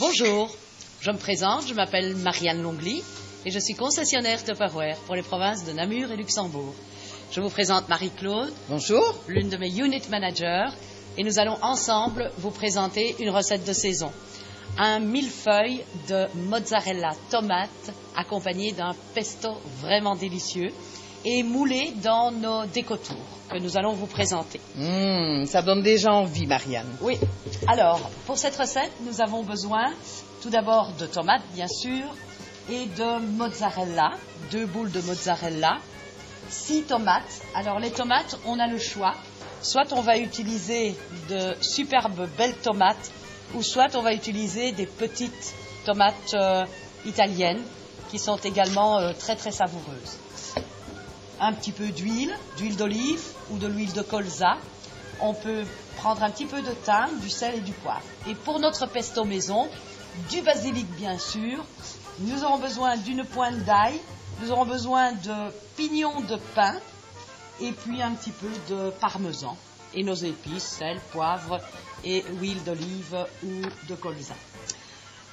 Bonjour, je me présente, je m'appelle Marianne Longly et je suis concessionnaire Tupperware pour les provinces de Namur et Luxembourg. Je vous présente Marie-Claude. Bonjour. L'une de mes unit managers, et nous allons ensemble vous présenter une recette de saison. Un millefeuille de mozzarella tomate accompagné d'un pesto vraiment délicieux et moulé dans nos décotours que nous allons vous présenter. Ça donne déjà envie, Marianne. Oui. Alors, pour cette recette, nous avons besoin tout d'abord de tomates, bien sûr, et de mozzarella, 2 boules de mozzarella, 6 tomates. Alors, les tomates, on a le choix. Soit on va utiliser de superbes belles tomates, ou soit on va utiliser des petites tomates italiennes qui sont également très très savoureuses. Un petit peu d'huile d'olive ou de l'huile de colza. On peut prendre un petit peu de thym, du sel et du poivre. Et pour notre pesto maison, du basilic bien sûr. Nous aurons besoin d'une pointe d'ail. Nous aurons besoin de pignons de pain et puis un petit peu de parmesan. Et nos épices, sel, poivre et huile d'olive ou de colza.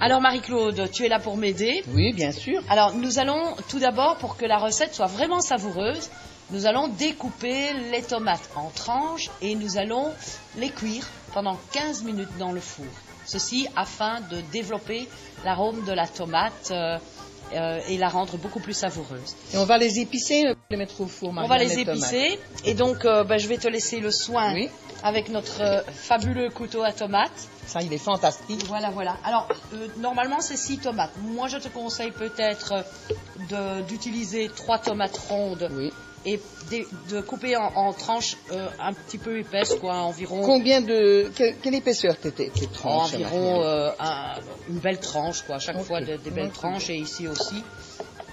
Alors Marie-Claude, tu es là pour m'aider? Oui, bien sûr. Alors nous allons tout d'abord, pour que la recette soit vraiment savoureuse, nous allons découper les tomates en tranches et nous allons les cuire pendant 15 minutes dans le four. Ceci afin de développer l'arôme de la tomate et la rendre beaucoup plus savoureuse. Et on va les épicer, les mettre au four, Marianne. On va les épicer et donc je vais te laisser le soin avec notre fabuleux couteau à tomates. Ça, il est fantastique. Voilà. Alors, normalement, c'est 6 tomates. Moi, je te conseille peut-être d'utiliser 3 tomates rondes et de couper en tranches un petit peu épaisses, quoi, environ... Quelle épaisseur tes tranches? Environ une belle tranche, quoi, chaque fois des belles tranches, et ici aussi.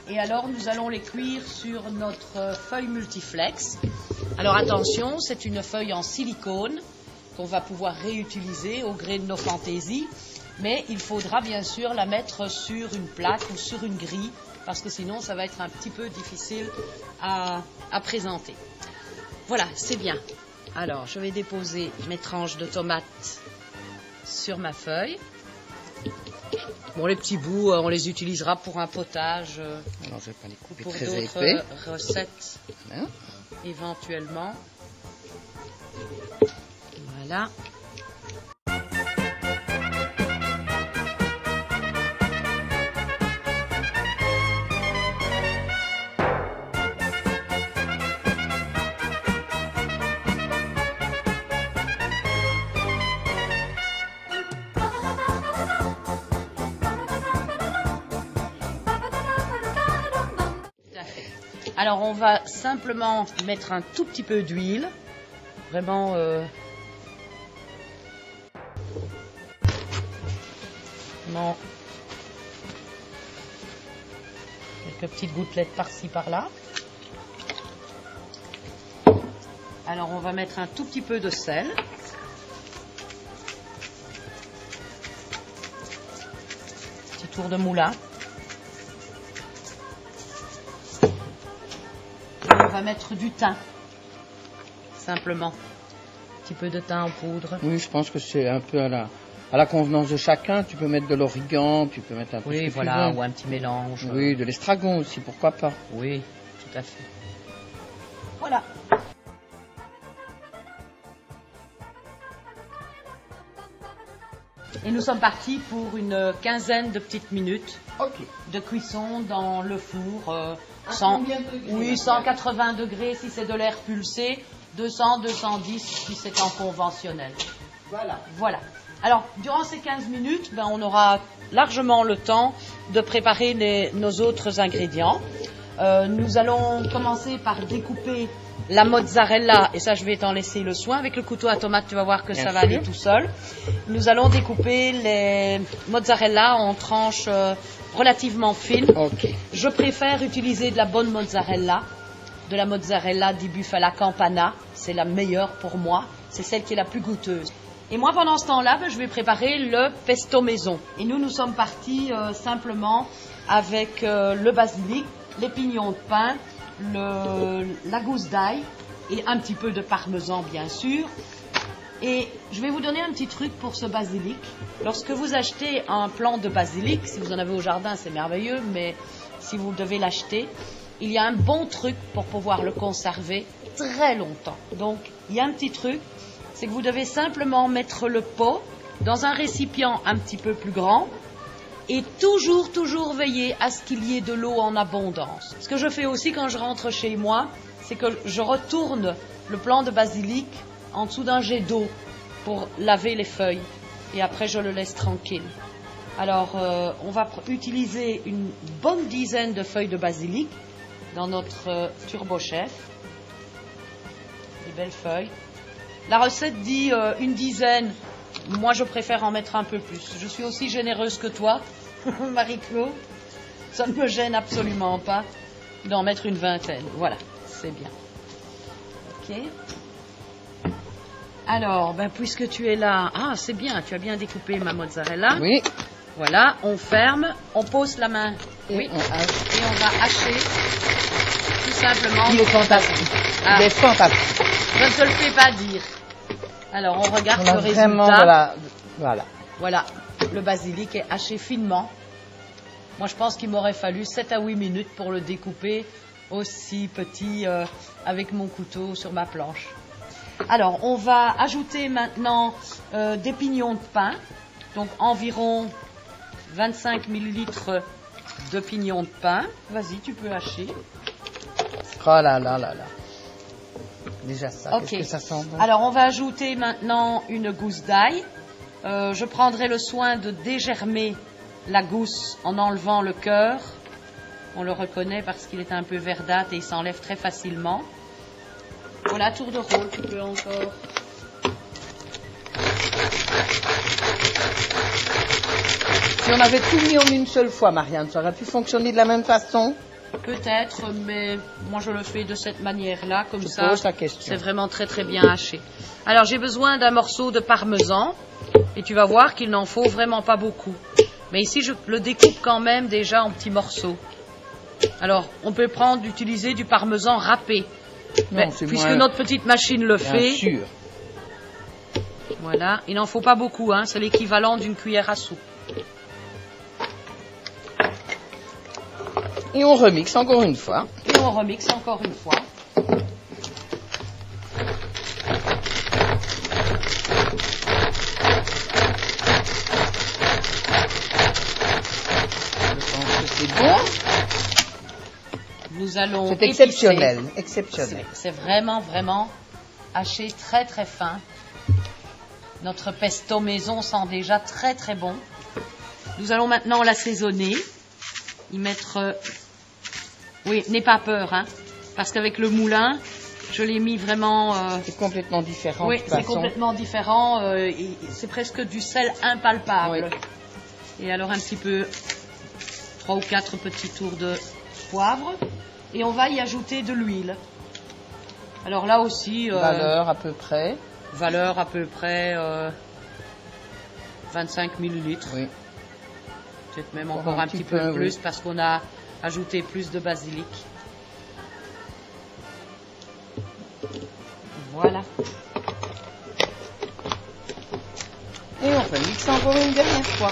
Et alors, nous allons les cuire sur notre feuille multiflex. Alors, attention, c'est une feuille en silicone qu'on va pouvoir réutiliser au gré de nos fantaisies, mais il faudra bien sûr la mettre sur une plaque ou sur une grille, parce que sinon ça va être un petit peu difficile à présenter. Voilà, c'est bien. Alors, je vais déposer mes tranches de tomates sur ma feuille. Bon, les petits bouts, on les utilisera pour un potage, alors, je vais pas les couper pour très d'autres épais. recettes, éventuellement. Voilà. Alors on va simplement mettre un tout petit peu d'huile, vraiment quelques petites gouttelettes par-ci par-là. Alors on va mettre un tout petit peu de sel. Petit tour de moulin. On va mettre du thym, simplement. Un petit peu de thym en poudre. Oui, je pense que c'est un peu à la convenance de chacun. Tu peux mettre de l'origan, tu peux mettre un peu ou un petit mélange. Oui, de l'estragon aussi, pourquoi pas. Oui, tout à fait. Voilà. Et nous sommes partis pour une quinzaine de petites minutes de cuisson dans le four. 180 degrés si c'est de l'air pulsé, 200, 210 si c'est en conventionnel. Voilà. Alors, durant ces 15 minutes, on aura largement le temps de préparer nos autres ingrédients. Nous allons commencer par découper la mozzarella, et ça je vais t'en laisser le soin. Avec le couteau à tomate, tu vas voir que ça va aller tout seul. Nous allons découper les mozzarella en tranches relativement fines. Je préfère utiliser de la bonne mozzarella, de la mozzarella di Bufala Campana. C'est la meilleure pour moi, c'est celle qui est la plus goûteuse. Et moi, pendant ce temps-là, je vais préparer le pesto maison. Et nous sommes partis simplement avec le basilic, les pignons de pain, la gousse d'ail et un petit peu de parmesan, bien sûr. Et je vais vous donner un petit truc pour ce basilic. Lorsque vous achetez un plant de basilic, si vous en avez au jardin, c'est merveilleux, mais si vous devez l'acheter, il y a un bon truc pour pouvoir le conserver très longtemps. Donc, il y a un petit truc, c'est que vous devez simplement mettre le pot dans un récipient un petit peu plus grand et toujours veiller à ce qu'il y ait de l'eau en abondance. Ce que je fais aussi quand je rentre chez moi, c'est que je retourne le plant de basilic en dessous d'un jet d'eau pour laver les feuilles et après je le laisse tranquille. Alors on va utiliser une bonne dizaine de feuilles de basilic dans notre turbo chef. Des belles feuilles. La recette dit une dizaine, moi je préfère en mettre un peu plus. Je suis aussi généreuse que toi, Marie-Claude. Ça ne me gêne absolument pas d'en mettre une vingtaine. Voilà, c'est bien. Ok. Alors, puisque tu es là, c'est bien, tu as bien découpé ma mozzarella. Oui. Voilà, on ferme, on pose la main. Et on hache. Et on va hacher, tout simplement. Il est fantastique. Il est fantastique. Je ne te le fais pas dire. Alors, on regarde le résultat. Vraiment Voilà, le basilic est haché finement. Moi, je pense qu'il m'aurait fallu 7 à 8 minutes pour le découper aussi petit avec mon couteau sur ma planche. Alors, on va ajouter maintenant des pignons de pain, donc environ 25 millilitres de pignons de pain. Vas-y, tu peux hacher. Oh là là là là. Déjà ça, okay. Qu'est-ce que ça sent bon. Alors, on va ajouter maintenant une gousse d'ail. Je prendrai le soin de dégermer la gousse en enlevant le cœur. On le reconnaît parce qu'il est un peu verdâtre et il s'enlève très facilement. Voilà, tour de rôle, tu peux encore. Si on avait tout mis en une seule fois, Marianne, ça aurait pu fonctionner de la même façon? Peut-être, mais moi je le fais de cette manière-là, comme je ça. Pose la question. C'est vraiment très bien haché. Alors j'ai besoin d'un morceau de parmesan et tu vas voir qu'il n'en faut vraiment pas beaucoup. Mais ici je le découpe quand même déjà en petits morceaux. Alors on peut utiliser du parmesan râpé. Non, puisque notre petite machine le fait. Bien sûr. Voilà, il n'en faut pas beaucoup, hein, c'est l'équivalent d'une cuillère à soupe. Et on remixe encore une fois. Et on remixe encore une fois. Je pense que c'est bon. Nous allons c'est exceptionnel, exceptionnel. C'est vraiment haché très fin. Notre pesto maison sent déjà très bon. Nous allons maintenant l'assaisonner. Y mettre... Oui, n'aie pas peur, hein, parce qu'avec le moulin, je l'ai mis vraiment... C'est complètement différent. Oui, c'est complètement différent. C'est presque du sel impalpable. Oui. Et alors un petit peu, 3 ou 4 petits tours de poivre. Et on va y ajouter de l'huile. Alors là aussi... Valeur à peu près 25 millilitres. Oui. Peut-être même encore un petit peu plus parce qu'on a ajouté plus de basilic. Voilà. Et on remixe encore une dernière fois.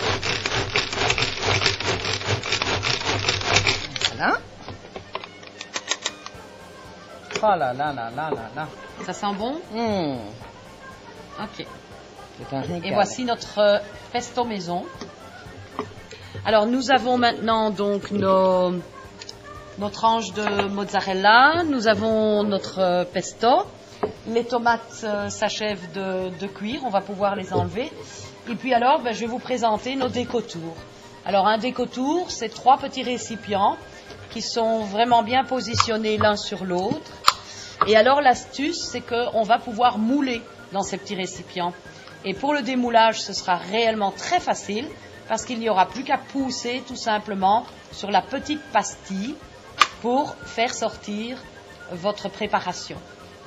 Voilà. Oh là là là là là là. Ça sent bon? Ok. C'est un régal. Et voici notre pesto maison. Alors nous avons maintenant donc nos tranches de mozzarella, nous avons notre pesto, les tomates s'achèvent de cuire, on va pouvoir les enlever. Et puis alors je vais vous présenter nos décotours. Alors un décotour, c'est 3 petits récipients qui sont vraiment bien positionnés l'un sur l'autre. Et alors l'astuce, c'est qu'on va pouvoir mouler dans ces petits récipients. Et pour le démoulage, ce sera réellement très facile parce qu'il n'y aura plus qu'à pousser tout simplement sur la petite pastille pour faire sortir votre préparation.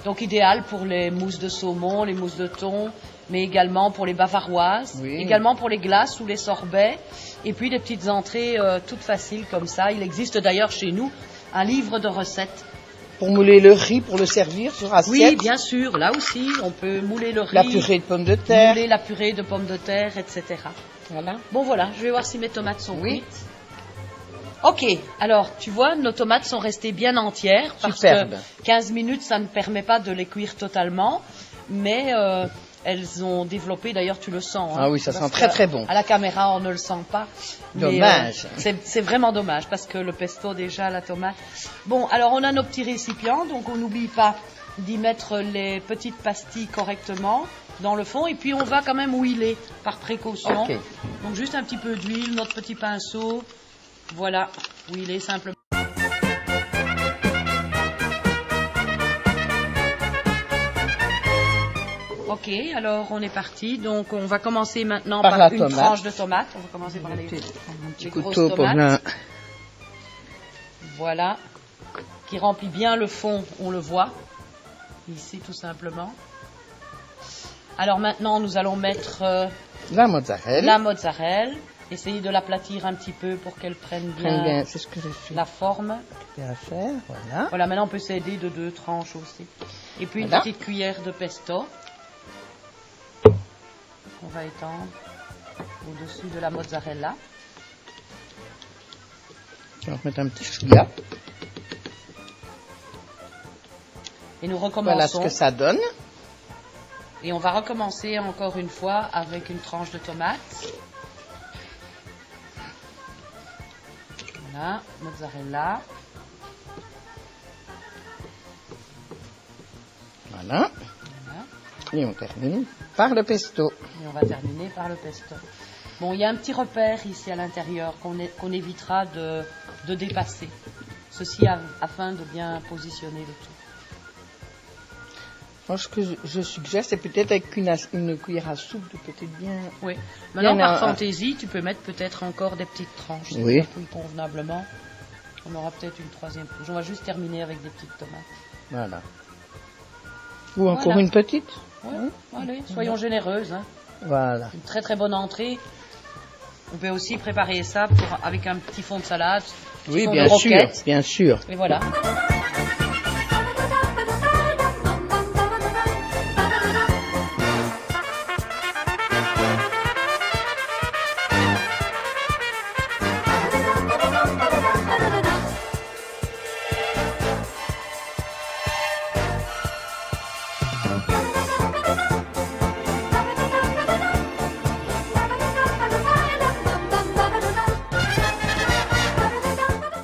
Donc idéal pour les mousses de saumon, les mousses de thon, mais également pour les bavaroises, également pour les glaces ou les sorbets, et puis des petites entrées toutes faciles comme ça. Il existe d'ailleurs chez nous un livre de recettes pour mouler le riz, pour le servir sur assiette. Oui, bien sûr, là aussi, on peut mouler le riz, La purée de pommes de terre. mouler la purée de pommes de terre, etc. Voilà. Bon voilà, je vais voir si mes tomates sont Oui. cuites. Ok, alors tu vois, nos tomates sont restées bien entières parce Superbe. que 15 minutes, ça ne permet pas de les cuire totalement, mais elles ont développé, d'ailleurs tu le sens. Ah oui, ça parce sent très que très bon. À la caméra, on ne le sent pas. mais, Dommage. c'est vraiment dommage parce que le pesto déjà, la tomate. Bon, alors on a nos petits récipients, donc on n'oublie pas d'y mettre les petites pastilles correctement dans le fond et puis on va quand même huiler par précaution. Ok. Donc juste un petit peu d'huile, notre petit pinceau. Voilà, huiler simplement. Ok, alors on est parti. Donc on va commencer maintenant Par par, la une tomate. tranche de tomate. On va commencer par les Un petit les couteau grosses pour tomates. la... Voilà, qui remplit bien le fond, on le voit, ici tout simplement. Alors maintenant, nous allons mettre la mozzarella. la mozzarella, essayer de l'aplatir un petit peu pour qu'elle prenne Très bien c'est ce que j'ai fait la forme. à faire. Voilà. Voilà, maintenant on peut s'aider de 2 tranches aussi. Et puis Voilà. une petite cuillère de pesto qu'on va étendre au-dessus de la mozzarella. On va mettre un petit chouïa. Et nous Voilà ce recommençons. que ça donne. Et on va recommencer encore une fois avec une tranche de tomate. Voilà, mozzarella. Voilà. Voilà. Et on termine par le pesto. Et on va terminer par le pesto. Bon, il y a un petit repère ici à l'intérieur qu'on évitera de dépasser. Ceci afin de bien positionner le tout. Moi, ce que je suggère, c'est peut-être avec une cuillère à soupe de peut-être bien... Oui. Maintenant, Il y en a par un- fantaisie, tu peux mettre peut-être encore des petites tranches. Si Oui. ça cuit convenablement. On aura peut-être une troisième couche. On va juste terminer avec des petites tomates. Voilà. Ou encore Voilà. une petite. Ouais, allez, soyons généreuses. Hein. Voilà. Une très très bonne entrée. On peut aussi préparer ça avec un petit fond de salade. petit Oui, fond bien de sûr, roquette. bien sûr. Et voilà.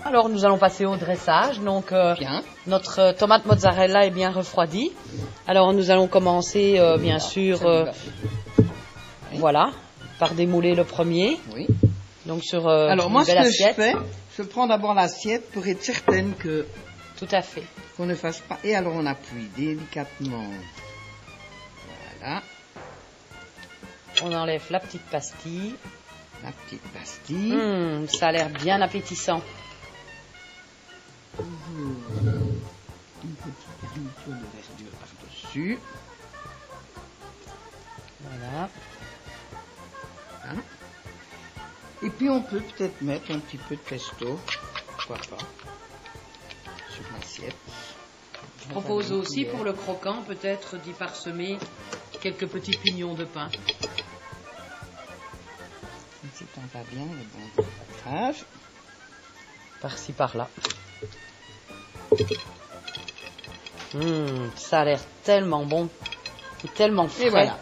Alors nous allons passer au dressage. Donc Bien. notre tomate mozzarella est bien refroidie. Alors nous allons commencer bien sûr voilà par démouler le premier. Oui. Donc sur Alors une moi, ce belle que je assiette. fais, je prends d'abord l'assiette pour être certaine que Tout à fait. qu'on ne fasse pas. Et alors on appuie délicatement. Voilà. On enlève la petite pastille. La petite pastille. Ça a l'air bien appétissant. Une petite garniture de verdure par-dessus. Voilà. Hein. Et puis on peut peut-être mettre un petit peu de pesto. Pourquoi pas. Sur l'assiette. Je propose aussi pour le croquant peut-être d'y parsemer quelques petits pignons de pain. Si t'en vas bien, le bon partage. Par-ci par-là. Ça a l'air tellement bon et tellement frais. Et voilà.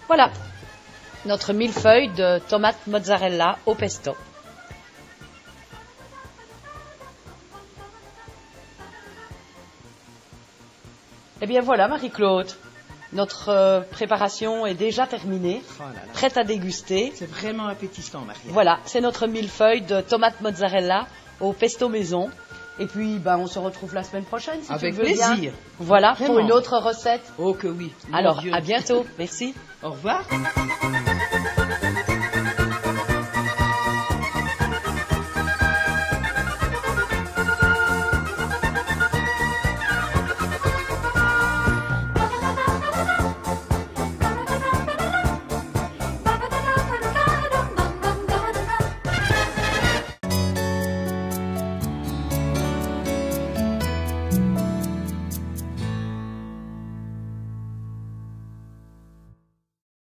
Voilà, notre millefeuille de tomates mozzarella au pesto. Eh bien voilà Marie-Claude, notre préparation est déjà terminée, Oh là là. prête à déguster. C'est vraiment appétissant, Maria. Voilà, c'est notre millefeuille de tomates mozzarella au pesto maison. Et puis, ben, on se retrouve la semaine prochaine, si Avec tu le veux bien. plaisir. Voilà, pour Vraiment. une autre recette. Oh que oui. Mon Alors, Dieu. à bientôt. Merci. Au revoir.